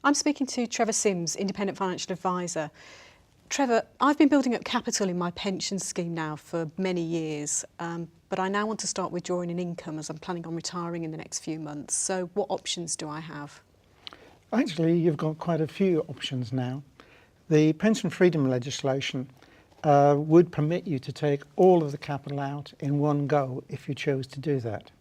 I'm speaking to Trevor Simms, Independent Financial Advisor. Trevor, I've been building up capital in my pension scheme now for many years, but I now want to start withdrawing an income as I'm planning on retiring in the next few months. So what options do I have? Actually, you've got quite a few options now. The pension freedom legislation would permit you to take all of the capital out in one go if you chose to do that.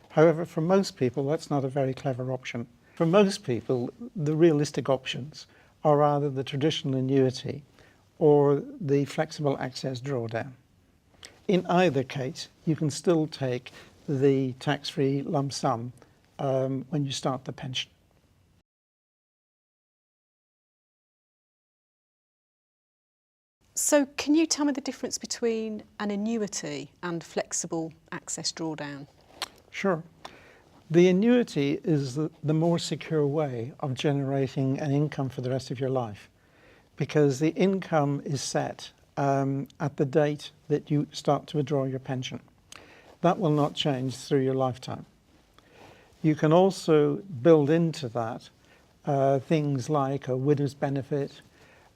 However, for most people, that's not a very clever option. For most people, the realistic options are either the traditional annuity or the flexible access drawdown. In either case, you can still take the tax-free lump sum when you start the pension. So can you tell me the difference between an annuity and flexible access drawdown? Sure. The annuity is the more secure way of generating an income for the rest of your life, because the income is set at the date that you start to withdraw your pension. That will not change through your lifetime. You can also build into that things like a widow's benefit,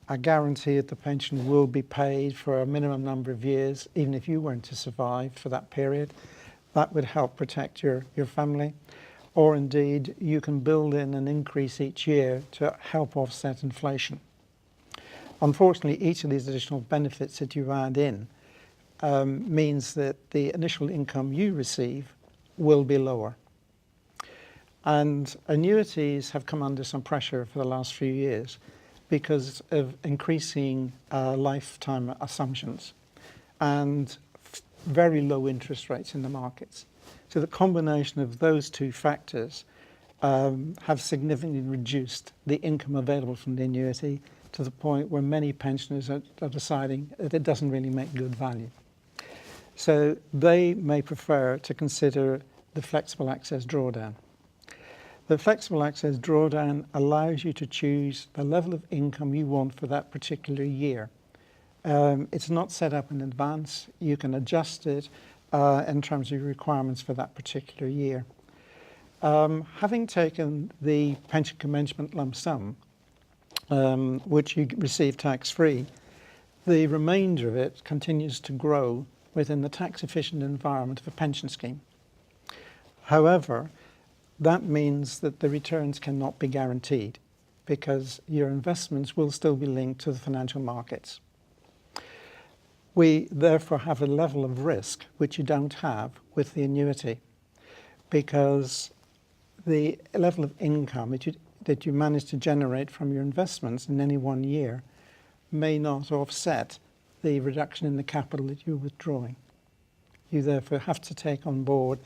a guarantee that the pension will be paid for a minimum number of years, even if you weren't to survive for that period. That would help protect your family. Or indeed, you can build in an increase each year to help offset inflation. Unfortunately, each of these additional benefits that you add in means that the initial income you receive will be lower. And annuities have come under some pressure for the last few years because of increasing lifetime assumptions and very low interest rates in the markets. So the combination of those two factors have significantly reduced the income available from the annuity to the point where many pensioners are deciding that it doesn't really make good value. So they may prefer to consider the flexible access drawdown. The flexible access drawdown allows you to choose the level of income you want for that particular year. It's not set up in advance. You can adjust it in terms of your requirements for that particular year. Having taken the pension commencement lump sum, which you receive tax-free, the remainder of it continues to grow within the tax-efficient environment of a pension scheme. However, that means that the returns cannot be guaranteed because your investments will still be linked to the financial markets. We therefore have a level of risk which you don't have with the annuity, because the level of income that you manage to generate from your investments in any one year may not offset the reduction in the capital that you're withdrawing. You therefore have to take on board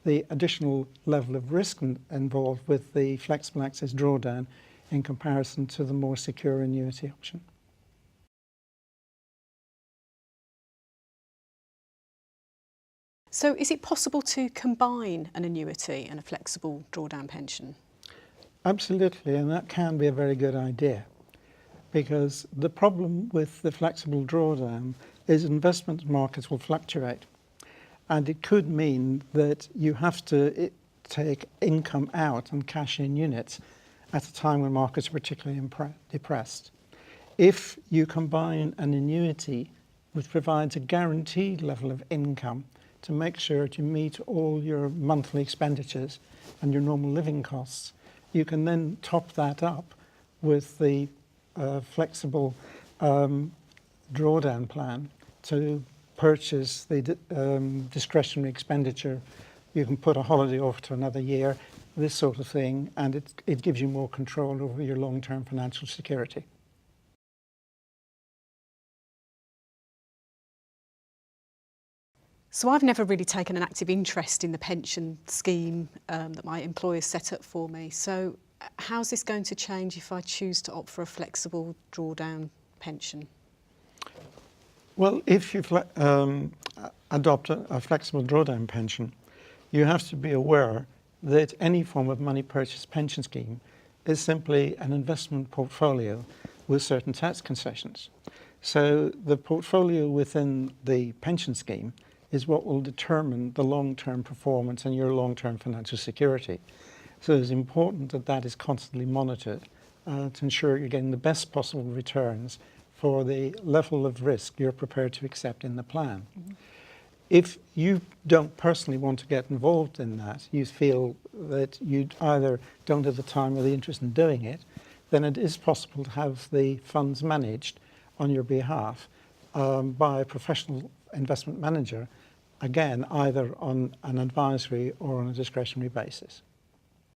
the additional level of risk involved with the flexible access drawdown in comparison to the more secure annuity option. So is it possible to combine an annuity and a flexible drawdown pension? Absolutely, and that can be a very good idea, because the problem with the flexible drawdown is investment markets will fluctuate, and it could mean that you have to take income out and cash in units at a time when markets are particularly depressed. If you combine an annuity which provides a guaranteed level of income to make sure that you meet all your monthly expenditures and your normal living costs, you can then top that up with the flexible drawdown plan to purchase the discretionary expenditure. You can put a holiday off to another year, this sort of thing, and it gives you more control over your long-term financial security. So I've never really taken an active interest in the pension scheme that my employer set up for me. So how's this going to change if I choose to opt for a flexible drawdown pension? Well, if you adopt a flexible drawdown pension, you have to be aware that any form of money purchase pension scheme is simply an investment portfolio with certain tax concessions. So the portfolio within the pension scheme is what will determine the long-term performance and your long-term financial security. So it's important that that is constantly monitored to ensure you're getting the best possible returns for the level of risk you're prepared to accept in the plan. If you don't personally want to get involved in that, you feel that you either don't have the time or the interest in doing it, then it is possible to have the funds managed on your behalf by a professional investment manager, again, either on an advisory or on a discretionary basis.